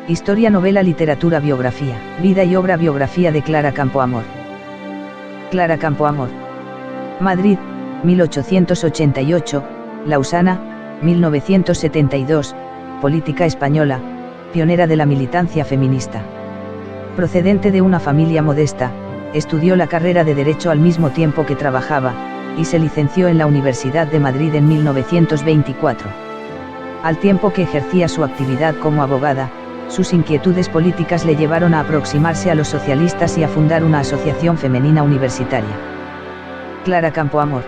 Historia, novela, literatura, biografía. Vida y obra. Biografía de Clara Campoamor. Clara Campoamor. Madrid, 1888, Lausana, 1972, política española, pionera de la militancia feminista. Procedente de una familia modesta, estudió la carrera de Derecho al mismo tiempo que trabajaba, y se licenció en la Universidad de Madrid en 1924. Al tiempo que ejercía su actividad como abogada, sus inquietudes políticas le llevaron a aproximarse a los socialistas y a fundar una asociación femenina universitaria. Clara Campoamor.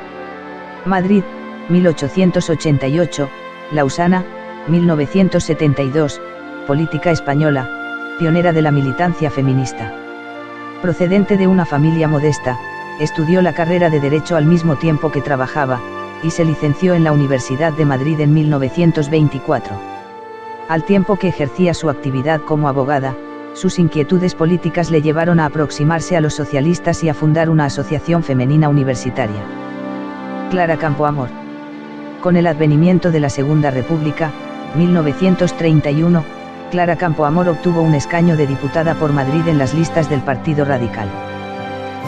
Madrid, 1888, Lausana, 1972, política española, pionera de la militancia feminista. Procedente de una familia modesta, estudió la carrera de Derecho al mismo tiempo que trabajaba, y se licenció en la Universidad de Madrid en 1924. Al tiempo que ejercía su actividad como abogada, sus inquietudes políticas le llevaron a aproximarse a los socialistas y a fundar una asociación femenina universitaria. Clara Campoamor. Con el advenimiento de la Segunda República, 1931, Clara Campoamor obtuvo un escaño de diputada por Madrid en las listas del Partido Radical.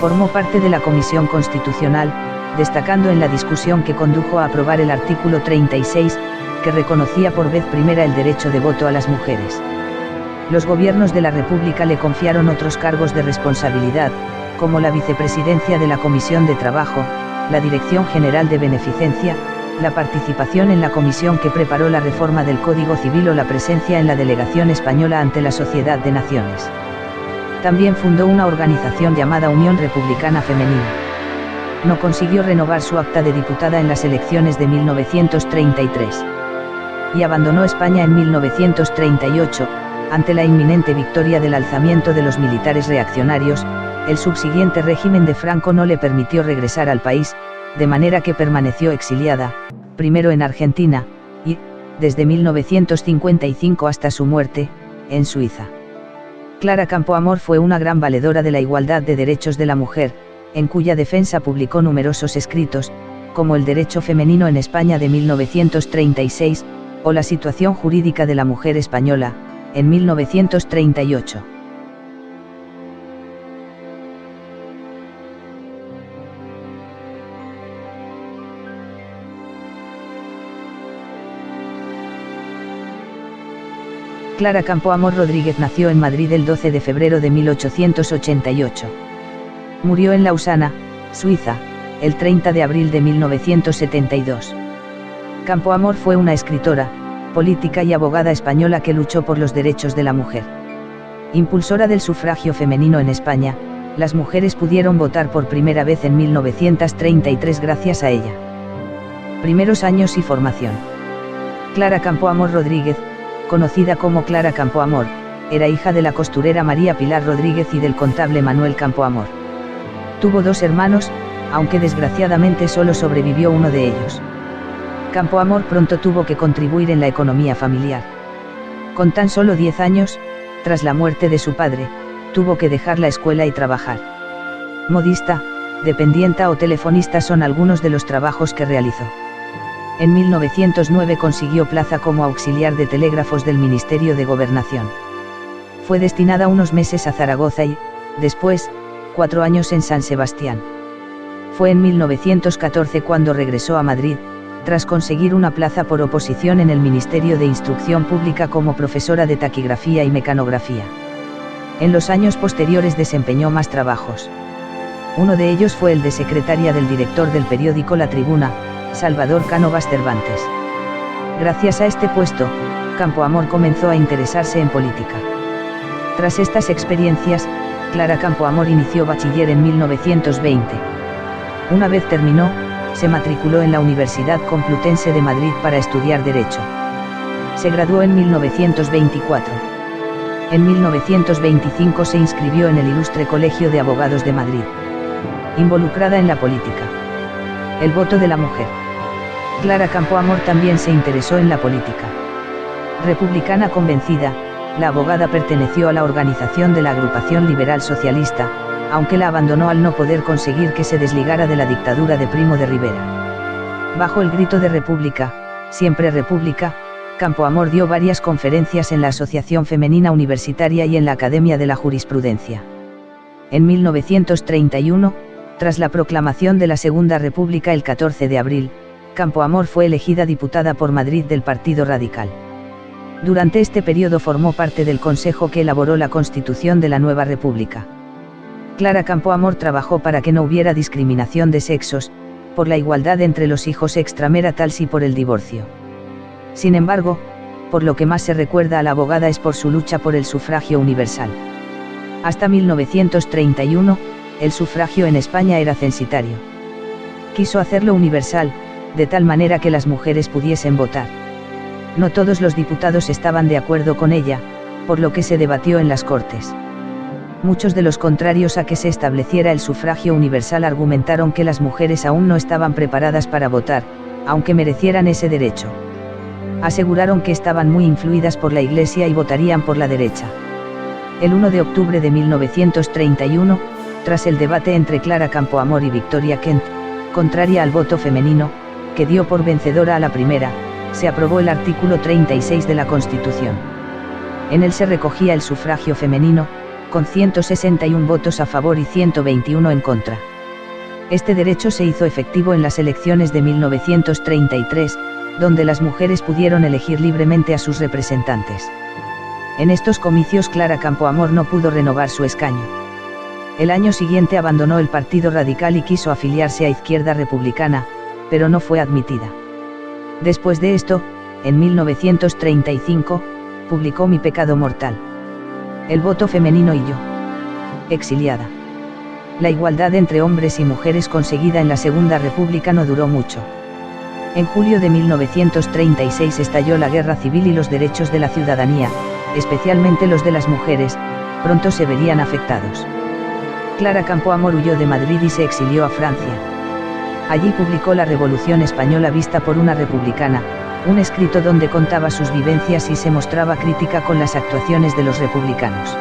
Formó parte de la Comisión Constitucional, destacando en la discusión que condujo a aprobar el artículo 36, que reconocía por vez primera el derecho de voto a las mujeres. Los gobiernos de la República le confiaron otros cargos de responsabilidad, como la vicepresidencia de la Comisión de Trabajo, la Dirección General de Beneficencia, la participación en la comisión que preparó la reforma del Código Civil o la presencia en la delegación española ante la Sociedad de Naciones. También fundó una organización llamada Unión Republicana Femenina. No consiguió renovar su acta de diputada en las elecciones de 1933. Y abandonó España en 1938, ante la inminente victoria del alzamiento de los militares reaccionarios. El subsiguiente régimen de Franco no le permitió regresar al país, de manera que permaneció exiliada, primero en Argentina, y, desde 1955 hasta su muerte, en Suiza. Clara Campoamor fue una gran valedora de la igualdad de derechos de la mujer, en cuya defensa publicó numerosos escritos, como El derecho femenino en España de 1936, o La situación jurídica de la mujer española, en 1938. Clara Campoamor Rodríguez nació en Madrid el 12 de febrero de 1888. Murió en Lausana, Suiza, el 30 de abril de 1972. Campoamor fue una escritora, política y abogada española que luchó por los derechos de la mujer. Impulsora del sufragio femenino en España, las mujeres pudieron votar por primera vez en 1933 gracias a ella. Primeros años y formación. Clara Campoamor Rodríguez, conocida como Clara Campoamor, era hija de la costurera María Pilar Rodríguez y del contable Manuel Campoamor. Tuvo dos hermanos, aunque desgraciadamente solo sobrevivió uno de ellos. Campoamor pronto tuvo que contribuir en la economía familiar. Con tan solo 10 años, tras la muerte de su padre, tuvo que dejar la escuela y trabajar. Modista, dependienta o telefonista son algunos de los trabajos que realizó. En 1909 consiguió plaza como auxiliar de telégrafos del Ministerio de Gobernación. Fue destinada unos meses a Zaragoza y, después, 4 años en San Sebastián. Fue en 1914 cuando regresó a Madrid, tras conseguir una plaza por oposición en el Ministerio de Instrucción Pública como profesora de taquigrafía y mecanografía. En los años posteriores desempeñó más trabajos. Uno de ellos fue el de secretaria del director del periódico La Tribuna, Salvador Cánovas Cervantes. Gracias a este puesto, Campoamor comenzó a interesarse en política. Tras estas experiencias, Clara Campoamor inició bachiller en 1920. Una vez terminó, se matriculó en la Universidad Complutense de Madrid para estudiar Derecho. Se graduó en 1924. En 1925 se inscribió en el Ilustre Colegio de Abogados de Madrid. Involucrada en la política. El voto de la mujer. Clara Campoamor también se interesó en la política. Republicana convencida, la abogada perteneció a la organización de la Agrupación Liberal Socialista, aunque la abandonó al no poder conseguir que se desligara de la dictadura de Primo de Rivera. Bajo el grito de República, siempre República, Campoamor dio varias conferencias en la Asociación Femenina Universitaria y en la Academia de la Jurisprudencia. En 1931, tras la proclamación de la Segunda República el 14 de abril, Campoamor fue elegida diputada por Madrid del Partido Radical. Durante este periodo formó parte del consejo que elaboró la Constitución de la nueva República. Clara Campoamor trabajó para que no hubiera discriminación de sexos, por la igualdad entre los hijos extramaritales y por el divorcio. Sin embargo, por lo que más se recuerda a la abogada es por su lucha por el sufragio universal. Hasta 1931, el sufragio en España era censitario. Quiso hacerlo universal, de tal manera que las mujeres pudiesen votar. No todos los diputados estaban de acuerdo con ella, por lo que se debatió en las Cortes. Muchos de los contrarios a que se estableciera el sufragio universal argumentaron que las mujeres aún no estaban preparadas para votar, aunque merecieran ese derecho. Aseguraron que estaban muy influidas por la Iglesia y votarían por la derecha. El 1 de octubre de 1931, tras el debate entre Clara Campoamor y Victoria Kent, contraria al voto femenino, que dio por vencedora a la primera, se aprobó el artículo 36 de la Constitución. En él se recogía el sufragio femenino, con 161 votos a favor y 121 en contra. Este derecho se hizo efectivo en las elecciones de 1933, donde las mujeres pudieron elegir libremente a sus representantes. En estos comicios Clara Campoamor no pudo renovar su escaño. El año siguiente abandonó el Partido Radical y quiso afiliarse a Izquierda Republicana, pero no fue admitida. Después de esto, en 1935, publicó Mi pecado mortal. El voto femenino y yo. Exiliada. La igualdad entre hombres y mujeres conseguida en la Segunda República no duró mucho. En julio de 1936 estalló la guerra civil y los derechos de la ciudadanía, especialmente los de las mujeres, pronto se verían afectados. Clara Campoamor huyó de Madrid y se exilió a Francia. Allí publicó La Revolución Española vista por una republicana, un escrito donde contaba sus vivencias y se mostraba crítica con las actuaciones de los republicanos.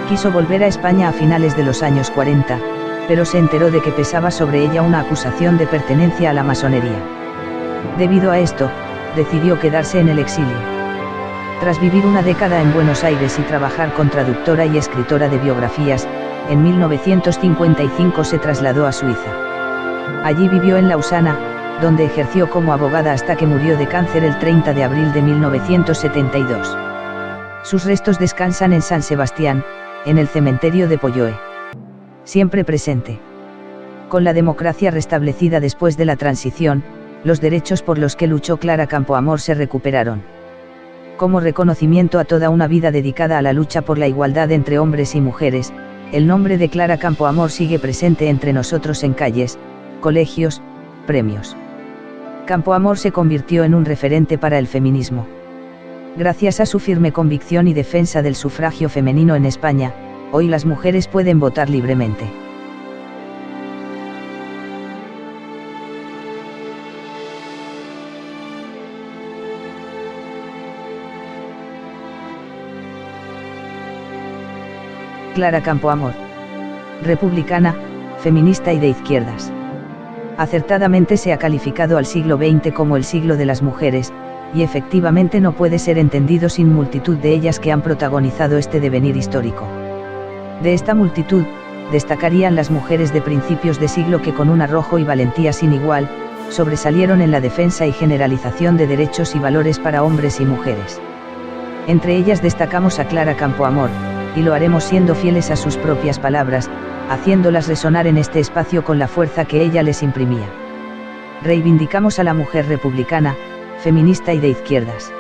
Quiso volver a España a finales de los años 40, pero se enteró de que pesaba sobre ella una acusación de pertenencia a la masonería. Debido a esto, decidió quedarse en el exilio. Tras vivir una década en Buenos Aires y trabajar como traductora y escritora de biografías, en 1955 se trasladó a Suiza. Allí vivió en Lausana, donde ejerció como abogada hasta que murió de cáncer el 30 de abril de 1972. Sus restos descansan en San Sebastián, en el cementerio de Polloe. Siempre presente. Con la democracia restablecida después de la transición, los derechos por los que luchó Clara Campoamor se recuperaron. Como reconocimiento a toda una vida dedicada a la lucha por la igualdad entre hombres y mujeres, el nombre de Clara Campoamor sigue presente entre nosotros en calles, colegios, premios. Campoamor se convirtió en un referente para el feminismo. Gracias a su firme convicción y defensa del sufragio femenino en España, hoy las mujeres pueden votar libremente. Clara Campoamor. Republicana, feminista y de izquierdas. Acertadamente se ha calificado al siglo XX como el siglo de las mujeres, y efectivamente no puede ser entendido sin multitud de ellas que han protagonizado este devenir histórico. De esta multitud, destacarían las mujeres de principios de siglo que con un arrojo y valentía sin igual, sobresalieron en la defensa y generalización de derechos y valores para hombres y mujeres. Entre ellas destacamos a Clara Campoamor, y lo haremos siendo fieles a sus propias palabras, haciéndolas resonar en este espacio con la fuerza que ella les imprimía. Reivindicamos a la mujer republicana, feminista y de izquierdas.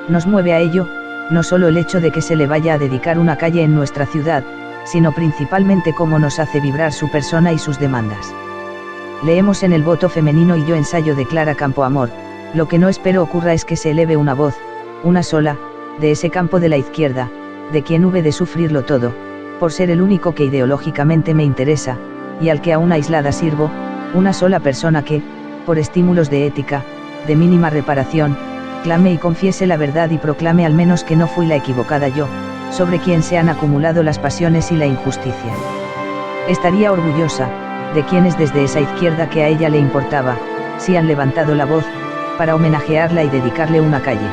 Nos mueve a ello, no solo el hecho de que se le vaya a dedicar una calle en nuestra ciudad, sino principalmente cómo nos hace vibrar su persona y sus demandas. Leemos en El voto femenino y yo ensayo de Clara Campoamor, lo que no espero ocurra es que se eleve una voz, una sola, de ese campo de la izquierda, de quien hube de sufrirlo todo, por ser el único que ideológicamente me interesa, y al que aún aislada sirvo, una sola persona que, por estímulos de ética, de mínima reparación, clame y confiese la verdad y proclame al menos que no fui la equivocada yo, sobre quien se han acumulado las pasiones y la injusticia. Estaría orgullosa, de quienes desde esa izquierda que a ella le importaba, sí han levantado la voz, para homenajearla y dedicarle una calle.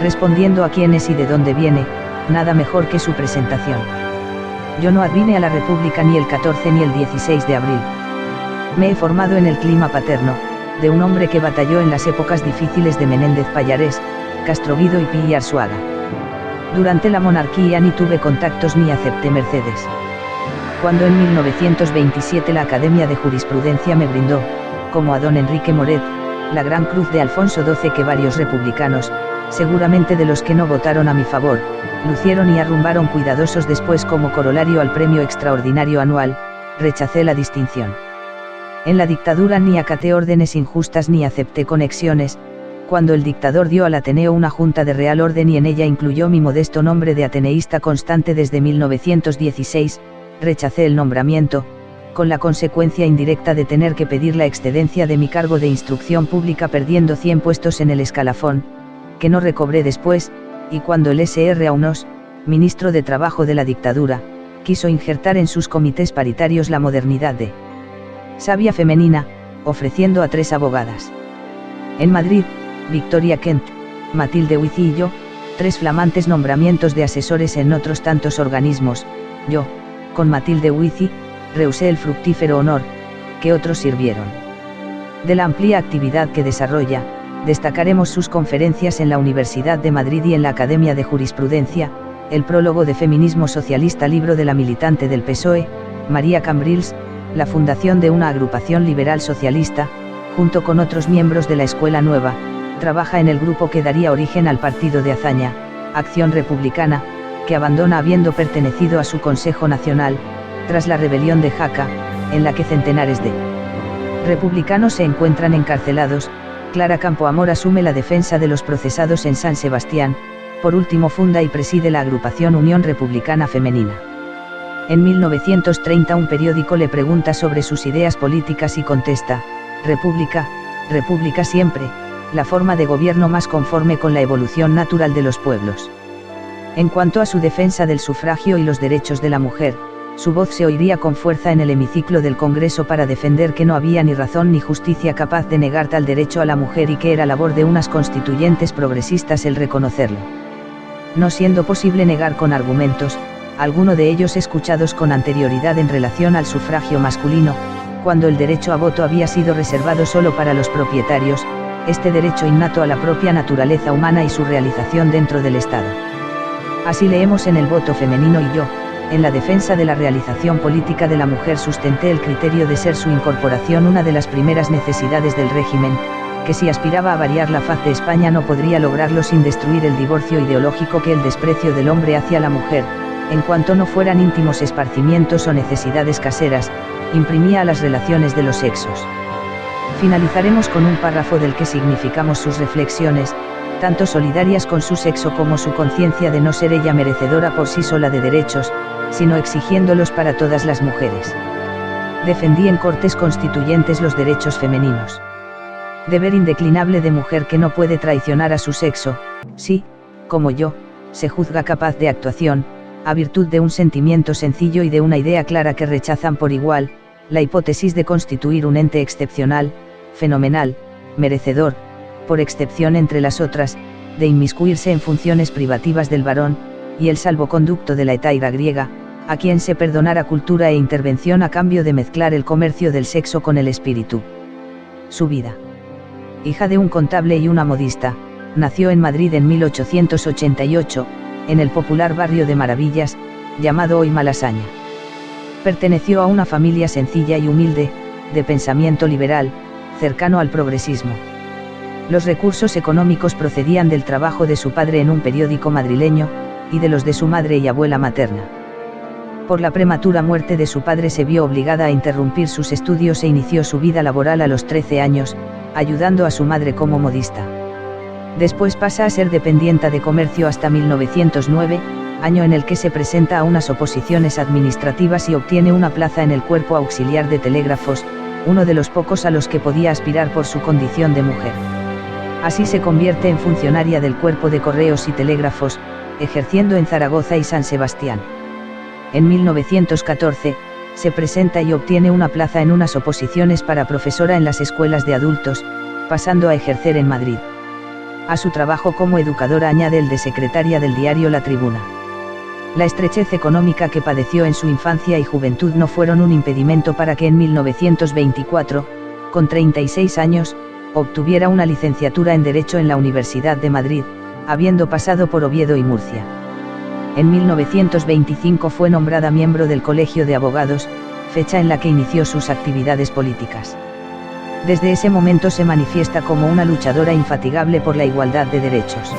Respondiendo a quién es y de dónde viene, nada mejor que su presentación. Yo no advine a la República ni el 14 ni el 16 de abril. Me he formado en el clima paterno, de un hombre que batalló en las épocas difíciles de Menéndez Payarés, Castrovido y Pi y Arzuaga. Durante la monarquía ni tuve contactos ni acepté mercedes. Cuando en 1927 la Academia de Jurisprudencia me brindó, como a don Enrique Moret, la Gran Cruz de Alfonso XII que varios republicanos, seguramente de los que no votaron a mi favor, lucieron y arrumbaron cuidadosos después como corolario al premio extraordinario anual, rechacé la distinción. En la dictadura ni acaté órdenes injustas ni acepté conexiones, cuando el dictador dio al Ateneo una junta de real orden y en ella incluyó mi modesto nombre de ateneísta constante desde 1916, rechacé el nombramiento, con la consecuencia indirecta de tener que pedir la excedencia de mi cargo de instrucción pública perdiendo 100 puestos en el escalafón, que no recobré después, y cuando el Sr. Aunos, ministro de Trabajo de la dictadura, quiso injertar en sus comités paritarios la modernidad de sabia femenina, ofreciendo a 3 abogadas. En Madrid, Victoria Kent, Matilde Huici y yo, 3 flamantes nombramientos de asesores en otros tantos organismos, yo, con Matilde Huici, rehusé el fructífero honor, que otros sirvieron. De la amplia actividad que desarrolla, destacaremos sus conferencias en la Universidad de Madrid y en la Academia de Jurisprudencia, el prólogo de Feminismo Socialista, libro de la militante del PSOE, María Cambrils, la fundación de una agrupación liberal socialista, junto con otros miembros de la Escuela Nueva, trabaja en el grupo que daría origen al partido de hazaña, Acción Republicana, que abandona habiendo pertenecido a su Consejo Nacional, tras la rebelión de Jaca, en la que centenares de republicanos se encuentran encarcelados. Clara Campoamor asume la defensa de los procesados en San Sebastián, por último funda y preside la agrupación Unión Republicana Femenina. En 1930 un periódico le pregunta sobre sus ideas políticas y contesta: República, República siempre, la forma de gobierno más conforme con la evolución natural de los pueblos. En cuanto a su defensa del sufragio y los derechos de la mujer, su voz se oiría con fuerza en el hemiciclo del Congreso para defender que no había ni razón ni justicia capaz de negar tal derecho a la mujer y que era labor de unas constituyentes progresistas el reconocerlo. No siendo posible negar con argumentos, alguno de ellos escuchados con anterioridad en relación al sufragio masculino, cuando el derecho a voto había sido reservado solo para los propietarios, este derecho innato a la propia naturaleza humana y su realización dentro del Estado. Así leemos en el voto femenino y yo, en la defensa de la realización política de la mujer sustenté el criterio de ser su incorporación una de las primeras necesidades del régimen, que si aspiraba a variar la faz de España no podría lograrlo sin destruir el divorcio ideológico que el desprecio del hombre hacia la mujer, en cuanto no fueran íntimos esparcimientos o necesidades caseras, imprimía a las relaciones de los sexos. Finalizaremos con un párrafo del que significamos sus reflexiones, tanto solidarias con su sexo como su conciencia de no ser ella merecedora por sí sola de derechos, sino exigiéndolos para todas las mujeres. Defendí en Cortes Constituyentes los derechos femeninos. Deber indeclinable de mujer que no puede traicionar a su sexo, si, como yo, se juzga capaz de actuación, a virtud de un sentimiento sencillo y de una idea clara que rechazan por igual, la hipótesis de constituir un ente excepcional, fenomenal, merecedor, por excepción entre las otras, de inmiscuirse en funciones privativas del varón, y el salvoconducto de la hetaira griega, a quien se perdonara cultura e intervención a cambio de mezclar el comercio del sexo con el espíritu. Su vida. Hija de un contable y una modista, nació en Madrid en 1888, en el popular barrio de Maravillas, llamado hoy Malasaña. Perteneció a una familia sencilla y humilde, de pensamiento liberal, cercano al progresismo. Los recursos económicos procedían del trabajo de su padre en un periódico madrileño, y de los de su madre y abuela materna. Por la prematura muerte de su padre se vio obligada a interrumpir sus estudios e inició su vida laboral a los 13 años, ayudando a su madre como modista. Después pasa a ser dependienta de comercio hasta 1909, año en el que se presenta a unas oposiciones administrativas y obtiene una plaza en el Cuerpo Auxiliar de Telégrafos, uno de los pocos a los que podía aspirar por su condición de mujer. Así se convierte en funcionaria del Cuerpo de Correos y Telégrafos, ejerciendo en Zaragoza y San Sebastián. En 1914, se presenta y obtiene una plaza en unas oposiciones para profesora en las escuelas de adultos, pasando a ejercer en Madrid. A su trabajo como educadora añade el de secretaria del diario La Tribuna. La estrechez económica que padeció en su infancia y juventud no fueron un impedimento para que en 1924, con 36 años, obtuviera una licenciatura en Derecho en la Universidad de Madrid, habiendo pasado por Oviedo y Murcia. En 1925 fue nombrada miembro del Colegio de Abogados, fecha en la que inició sus actividades políticas. Desde ese momento se manifiesta como una luchadora infatigable por la igualdad de derechos.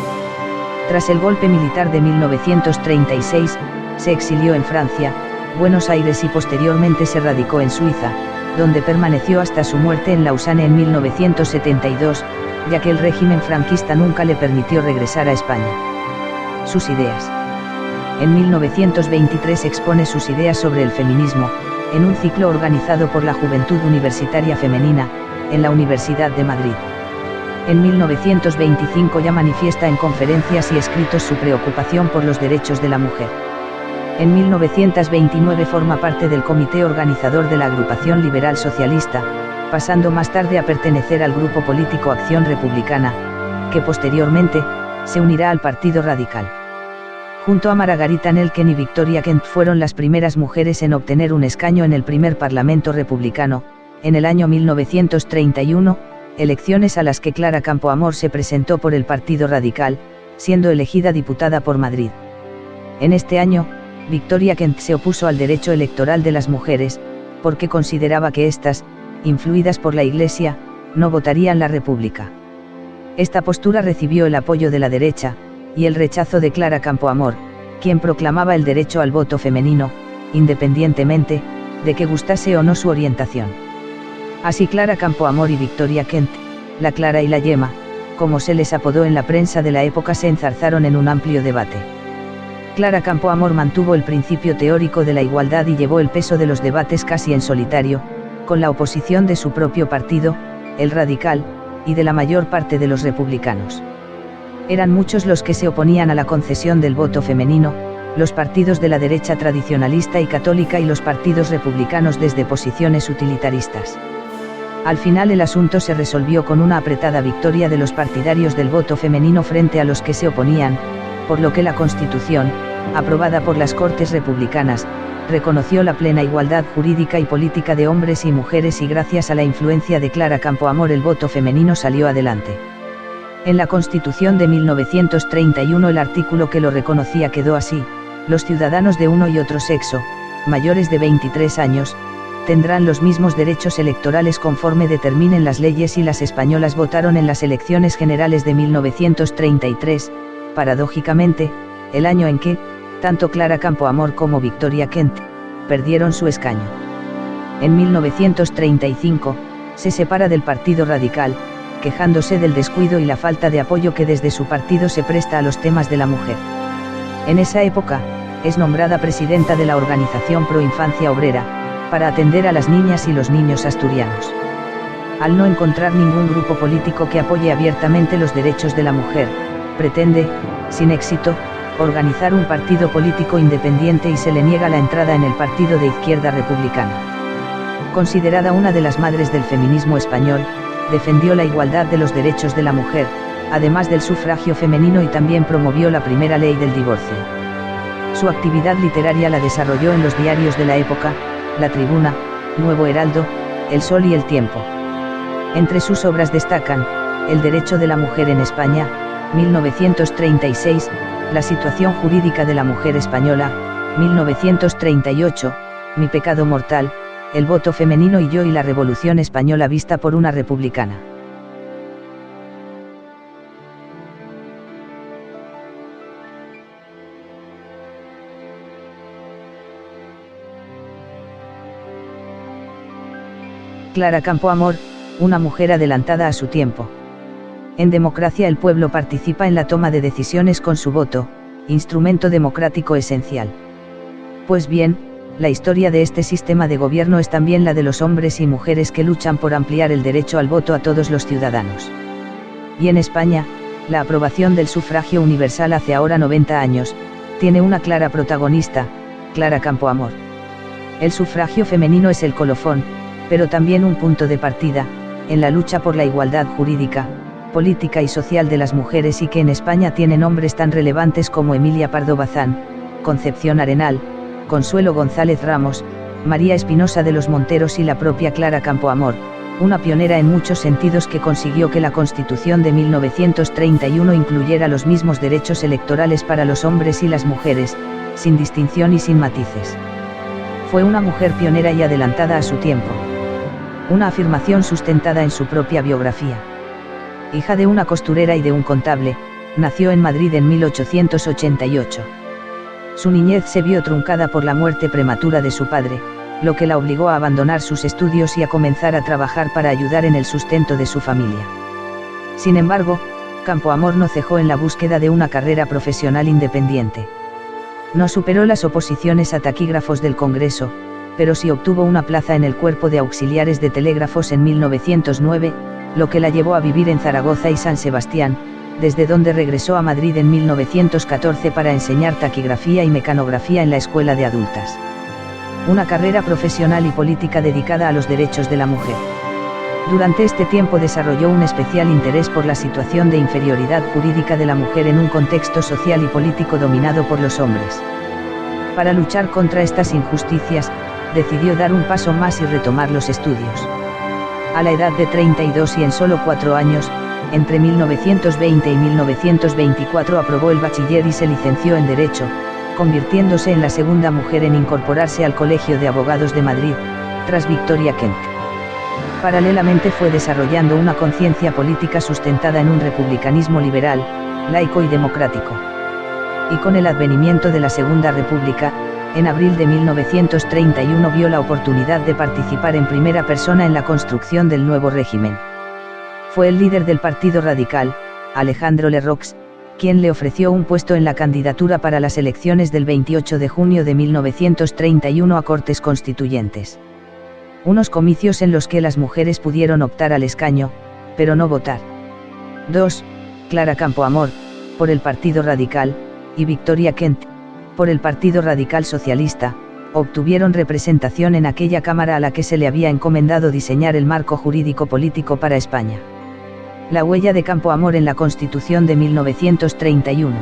Tras el golpe militar de 1936, se exilió en Francia, Buenos Aires y posteriormente se radicó en Suiza, donde permaneció hasta su muerte en Lausanne en 1972, ya que el régimen franquista nunca le permitió regresar a España. Sus ideas. En 1923 expone sus ideas sobre el feminismo, en un ciclo organizado por la Juventud Universitaria Femenina, en la Universidad de Madrid. En 1925 ya manifiesta en conferencias y escritos su preocupación por los derechos de la mujer. En 1929 forma parte del comité organizador de la Agrupación Liberal Socialista, pasando más tarde a pertenecer al grupo político Acción Republicana, que posteriormente se unirá al Partido Radical. Junto a Margarita Nelken y Victoria Kent fueron las primeras mujeres en obtener un escaño en el primer Parlamento republicano, en el año 1931, elecciones a las que Clara Campoamor se presentó por el Partido Radical, siendo elegida diputada por Madrid. En este año, Victoria Kent se opuso al derecho electoral de las mujeres, porque consideraba que éstas, influidas por la Iglesia, no votarían la República. Esta postura recibió el apoyo de la derecha, y el rechazo de Clara Campoamor, quien proclamaba el derecho al voto femenino, independientemente de que gustase o no su orientación. Así Clara Campoamor y Victoria Kent, la Clara y la Yema, como se les apodó en la prensa de la época, se enzarzaron en un amplio debate. Clara Campoamor mantuvo el principio teórico de la igualdad y llevó el peso de los debates casi en solitario, con la oposición de su propio partido, el Radical, y de la mayor parte de los republicanos. Eran muchos los que se oponían a la concesión del voto femenino, los partidos de la derecha tradicionalista y católica y los partidos republicanos desde posiciones utilitaristas. Al final el asunto se resolvió con una apretada victoria de los partidarios del voto femenino frente a los que se oponían, por lo que la Constitución, aprobada por las Cortes republicanas, reconoció la plena igualdad jurídica y política de hombres y mujeres y gracias a la influencia de Clara Campoamor el voto femenino salió adelante. En la Constitución de 1931 el artículo que lo reconocía quedó así: los ciudadanos de uno y otro sexo, mayores de 23 años, tendrán los mismos derechos electorales conforme determinen las leyes. Y las españolas votaron en las elecciones generales de 1933, paradójicamente, el año en que, tanto Clara Campoamor como Victoria Kent, perdieron su escaño. En 1935, se separa del Partido Radical, quejándose del descuido y la falta de apoyo que desde su partido se presta a los temas de la mujer. En esa época, es nombrada presidenta de la organización Pro Infancia Obrera, para atender a las niñas y los niños asturianos. Al no encontrar ningún grupo político que apoye abiertamente los derechos de la mujer, pretende, sin éxito, organizar un partido político independiente y se le niega la entrada en el Partido de Izquierda Republicana. Considerada una de las madres del feminismo español, defendió la igualdad de los derechos de la mujer, además del sufragio femenino, y también promovió la primera ley del divorcio. Su actividad literaria la desarrolló en los diarios de la época, La Tribuna, Nuevo Heraldo, El Sol y El Tiempo. Entre sus obras destacan El derecho de la mujer en España, 1936, La situación jurídica de la mujer española, 1938, Mi pecado mortal, El voto femenino y yo y la Revolución Española vista por una republicana. Clara Campoamor, una mujer adelantada a su tiempo. En democracia el pueblo participa en la toma de decisiones con su voto, instrumento democrático esencial. Pues bien, la historia de este sistema de gobierno es también la de los hombres y mujeres que luchan por ampliar el derecho al voto a todos los ciudadanos. Y en España, la aprobación del sufragio universal hace ahora 90 años, tiene una clara protagonista, Clara Campoamor. El sufragio femenino es el colofón, pero también un punto de partida, en la lucha por la igualdad jurídica, política y social de las mujeres y que en España tiene nombres tan relevantes como Emilia Pardo Bazán, Concepción Arenal, Consuelo González Ramos, María Espinosa de los Monteros y la propia Clara Campoamor, una pionera en muchos sentidos que consiguió que la Constitución de 1931 incluyera los mismos derechos electorales para los hombres y las mujeres, sin distinción y sin matices. Fue una mujer pionera y adelantada a su tiempo. Una afirmación sustentada en su propia biografía. Hija de una costurera y de un contable, nació en Madrid en 1888. Su niñez se vio truncada por la muerte prematura de su padre, lo que la obligó a abandonar sus estudios y a comenzar a trabajar para ayudar en el sustento de su familia. Sin embargo, Campoamor no cejó en la búsqueda de una carrera profesional independiente. No superó las oposiciones a taquígrafos del Congreso, pero sí obtuvo una plaza en el Cuerpo de Auxiliares de Telégrafos en 1909, lo que la llevó a vivir en Zaragoza y San Sebastián, desde donde regresó a Madrid en 1914 para enseñar taquigrafía y mecanografía en la Escuela de Adultas. Una carrera profesional y política dedicada a los derechos de la mujer. Durante este tiempo desarrolló un especial interés por la situación de inferioridad jurídica de la mujer en un contexto social y político dominado por los hombres. Para luchar contra estas injusticias, decidió dar un paso más y retomar los estudios. A la edad de 32 y en solo 4 años, entre 1920 y 1924 aprobó el bachiller y se licenció en Derecho, convirtiéndose en la segunda mujer en incorporarse al Colegio de Abogados de Madrid, tras Victoria Kent. Paralelamente fue desarrollando una conciencia política sustentada en un republicanismo liberal, laico y democrático. Y con el advenimiento de la Segunda República, en abril de 1931 vio la oportunidad de participar en primera persona en la construcción del nuevo régimen. Fue el líder del Partido Radical, Alejandro Lerroux, quien le ofreció un puesto en la candidatura para las elecciones del 28 de junio de 1931 a Cortes Constituyentes. Unos comicios en los que las mujeres pudieron optar al escaño, pero no votar. 2. Clara Campoamor, por el Partido Radical, y Victoria Kent, por el Partido Radical Socialista, obtuvieron representación en aquella Cámara a la que se le había encomendado diseñar el marco jurídico político para España. La huella de Campoamor en la Constitución de 1931.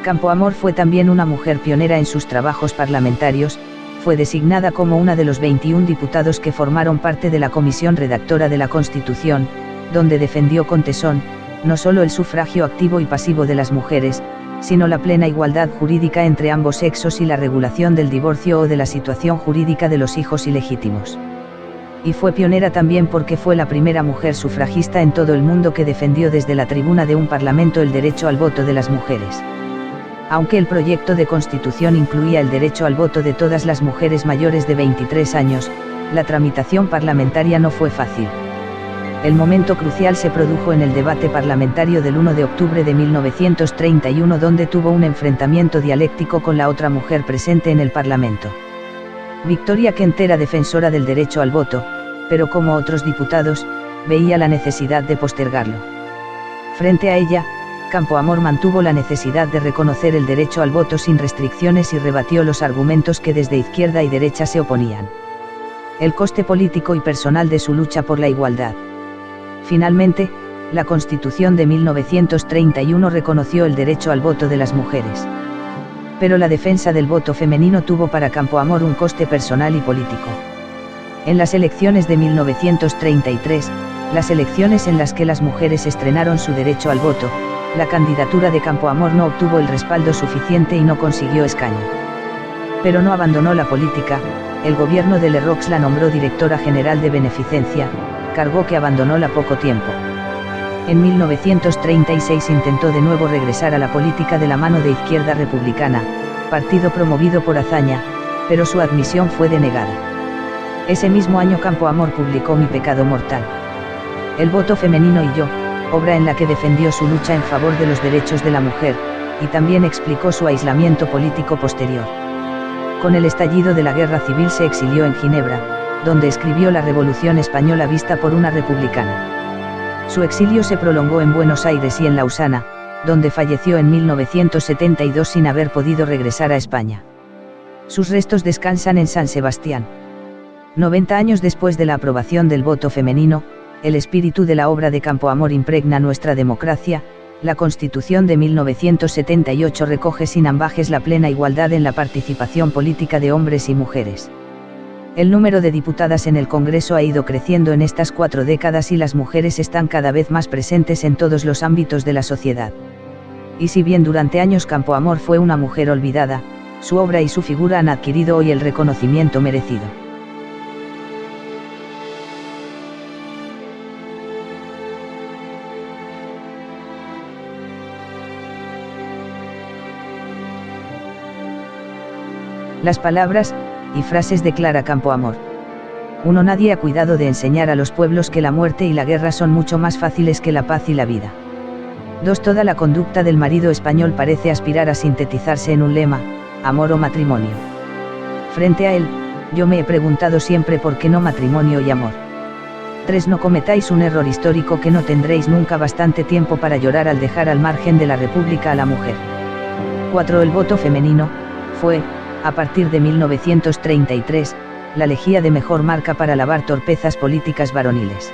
Campoamor fue también una mujer pionera en sus trabajos parlamentarios, fue designada como una de los 21 diputados que formaron parte de la comisión redactora de la Constitución, donde defendió con tesón, no solo el sufragio activo y pasivo de las mujeres, sino la plena igualdad jurídica entre ambos sexos y la regulación del divorcio o de la situación jurídica de los hijos ilegítimos. Y fue pionera también porque fue la primera mujer sufragista en todo el mundo que defendió desde la tribuna de un parlamento el derecho al voto de las mujeres. Aunque el proyecto de constitución incluía el derecho al voto de todas las mujeres mayores de 23 años, la tramitación parlamentaria no fue fácil. El momento crucial se produjo en el debate parlamentario del 1 de octubre de 1931, donde tuvo un enfrentamiento dialéctico con la otra mujer presente en el Parlamento. Victoria Kent era defensora del derecho al voto, pero como otros diputados, veía la necesidad de postergarlo. Frente a ella, Campoamor mantuvo la necesidad de reconocer el derecho al voto sin restricciones y rebatió los argumentos que desde izquierda y derecha se oponían. El coste político y personal de su lucha por la igualdad. Finalmente, la Constitución de 1931 reconoció el derecho al voto de las mujeres. Pero la defensa del voto femenino tuvo para Campoamor un coste personal y político. En las elecciones de 1933, las elecciones en las que las mujeres estrenaron su derecho al voto, la candidatura de Campoamor no obtuvo el respaldo suficiente y no consiguió escaño. Pero no abandonó la política, el gobierno de Lerroux la nombró directora general de Beneficencia, cargo que abandonó la poco tiempo. En 1936 intentó de nuevo regresar a la política de la mano de Izquierda Republicana, partido promovido por Azaña, pero su admisión fue denegada. Ese mismo año Campoamor publicó Mi pecado mortal. El voto femenino y yo, obra en la que defendió su lucha en favor de los derechos de la mujer, y también explicó su aislamiento político posterior. Con el estallido de la Guerra Civil se exilió en Ginebra, donde escribió La Revolución Española vista por una republicana. Su exilio se prolongó en Buenos Aires y en Lausana, donde falleció en 1972 sin haber podido regresar a España. Sus restos descansan en San Sebastián. 90 años después de la aprobación del voto femenino, el espíritu de la obra de Campoamor impregna nuestra democracia. La Constitución de 1978 recoge sin ambages la plena igualdad en la participación política de hombres y mujeres. El número de diputadas en el Congreso ha ido creciendo en estas 4 décadas y las mujeres están cada vez más presentes en todos los ámbitos de la sociedad. Y si bien durante años Campoamor fue una mujer olvidada, su obra y su figura han adquirido hoy el reconocimiento merecido. Las palabras y frases de Clara Campoamor. 1. Nadie ha cuidado de enseñar a los pueblos que la muerte y la guerra son mucho más fáciles que la paz y la vida. 2. Toda la conducta del marido español parece aspirar a sintetizarse en un lema: amor o matrimonio. Frente a él, yo me he preguntado siempre por qué no matrimonio y amor. 3. No cometáis un error histórico que no tendréis nunca bastante tiempo para llorar al dejar al margen de la República a la mujer. 4. El voto femenino fue, a partir de 1933, la lejía de mejor marca para lavar torpezas políticas varoniles.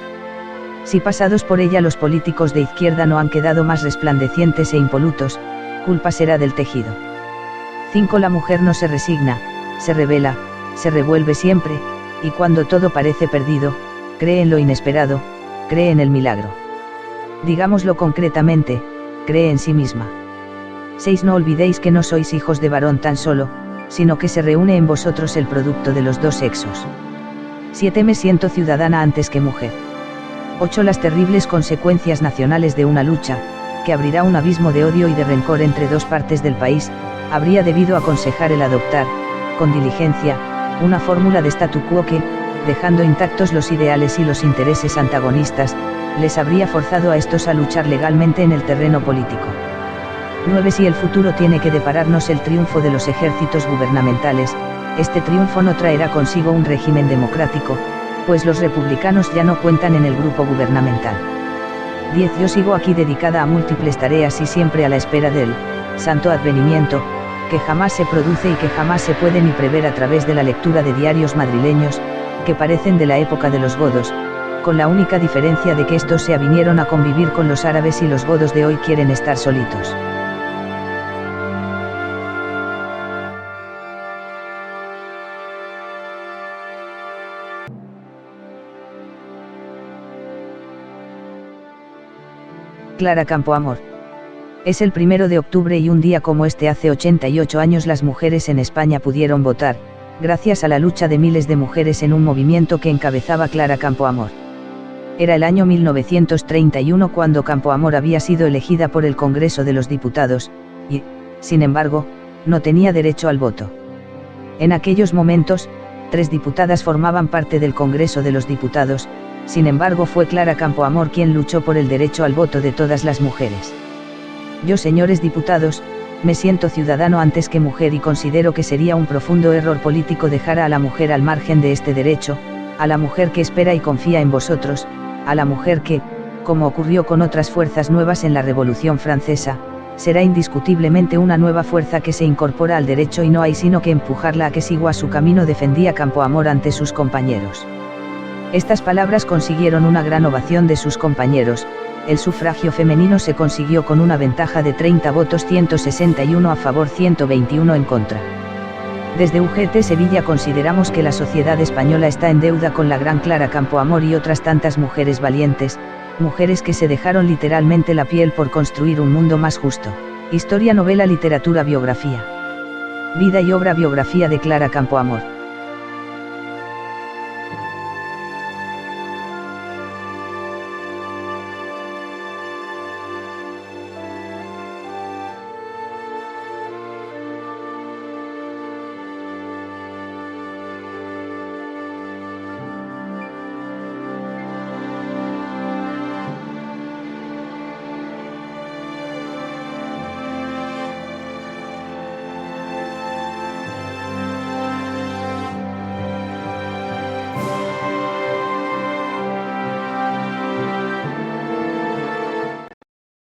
Si pasados por ella los políticos de izquierda no han quedado más resplandecientes e impolutos, culpa será del tejido. 5. La mujer no se resigna, se revela, se revuelve siempre, y cuando todo parece perdido, cree en lo inesperado, cree en el milagro. Digámoslo concretamente, cree en sí misma. 6. No olvidéis que no sois hijos de varón tan solo, sino que se reúne en vosotros el producto de los dos sexos. 7. Me siento ciudadana antes que mujer. 8. Las terribles consecuencias nacionales de una lucha, que abrirá un abismo de odio y de rencor entre dos partes del país, habría debido aconsejar el adoptar, con diligencia, una fórmula de statu quo que, dejando intactos los ideales y los intereses antagonistas, les habría forzado a estos a luchar legalmente en el terreno político. 9. Si el futuro tiene que depararnos el triunfo de los ejércitos gubernamentales, este triunfo no traerá consigo un régimen democrático, pues los republicanos ya no cuentan en el grupo gubernamental. 10. Yo sigo aquí dedicada a múltiples tareas y siempre a la espera del santo advenimiento, que jamás se produce y que jamás se puede ni prever a través de la lectura de diarios madrileños, que parecen de la época de los godos, con la única diferencia de que estos se avinieron a convivir con los árabes y los godos de hoy quieren estar solitos. Clara Campoamor. Es el 1 de octubre y un día como este hace 88 años las mujeres en España pudieron votar, gracias a la lucha de miles de mujeres en un movimiento que encabezaba Clara Campoamor. Era el año 1931 cuando Campoamor había sido elegida por el Congreso de los Diputados, y, sin embargo, no tenía derecho al voto. En aquellos momentos, 3 diputadas formaban parte del Congreso de los Diputados, sin embargo fue Clara Campoamor quien luchó por el derecho al voto de todas las mujeres. Yo, señores diputados, me siento ciudadano antes que mujer y considero que sería un profundo error político dejar a la mujer al margen de este derecho, a la mujer que espera y confía en vosotros, a la mujer que, como ocurrió con otras fuerzas nuevas en la Revolución Francesa, será indiscutiblemente una nueva fuerza que se incorpora al derecho y no hay sino que empujarla a que siga su camino, defendía Campoamor ante sus compañeros. Estas palabras consiguieron una gran ovación de sus compañeros. El sufragio femenino se consiguió con una ventaja de 30 votos, 161 a favor, 121 en contra. Desde UGT Sevilla consideramos que la sociedad española está en deuda con la gran Clara Campoamor y otras tantas mujeres valientes, mujeres que se dejaron literalmente la piel por construir un mundo más justo. Historia, novela, literatura, biografía. Vida y obra. Biografía de Clara Campoamor.